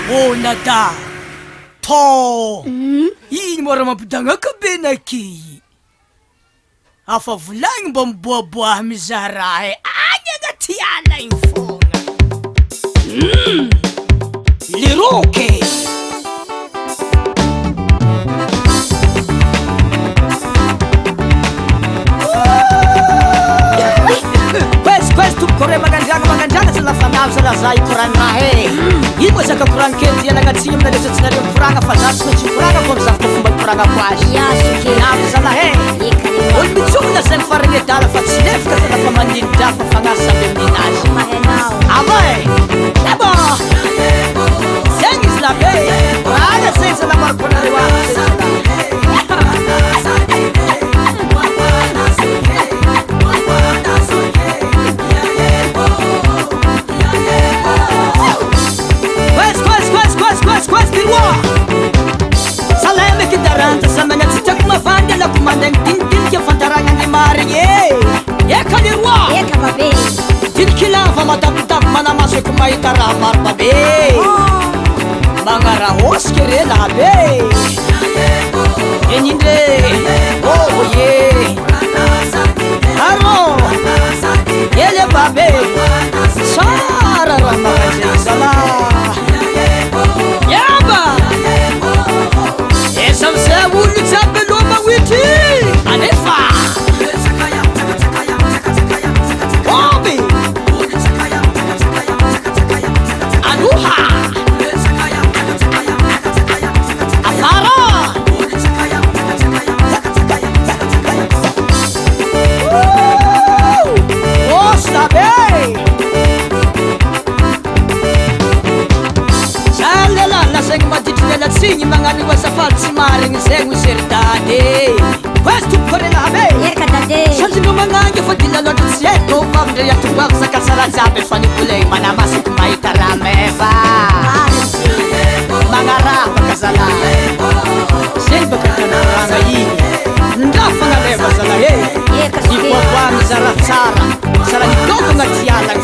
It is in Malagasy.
Nada to iny mora mampidagnaky be naky afa volagny mba miboaboaha mizaha raha agny agnaty ala igny fogna liroky Questo corre magandrana sa lafanavo sa laza ikorana ino moa zaka korana kely dia nagnatsiny amina resatsy nareo mikorana fa za tsy maintsy korana fô mizaha fo fomba mikorana ko azy namo zalahy olo mitsongona zay mifaragny adala fa tsy lefaka fa lafa manindra fa fagnasa aby amin'inazy ava d'abord zegny izy labe korana zegny za namariko anareo azy Quase dirwa Salame que taranta Samanya titak mavandi La kumandang tintin Kia fantaranya ni mariye Eka dirwa Eka babe Tilkilava matapitap Manamaso kumaitara marbabe Mangara hoskere labe Eninde Oh ye Haro Yele babe Sara ramakaje Salah Yaba Esam sa wulu sabe loma witi Anefa Obi Anuha Afara Oh sabe Segny maditrinela tsigny magnano asafady tsy marigny zegny seridady Questo kore labe Erka dade Sanjinao magnangy fa dila loatra tsy haiko Fa amindray atongako sakasara jaby Fa ny bolay manamasiko mahita ramefa Magnarapaka zala Zegny baka kanarana igny Ndrafana leva zala Iboaboa mizara tsara Sara nitoko agnaty ala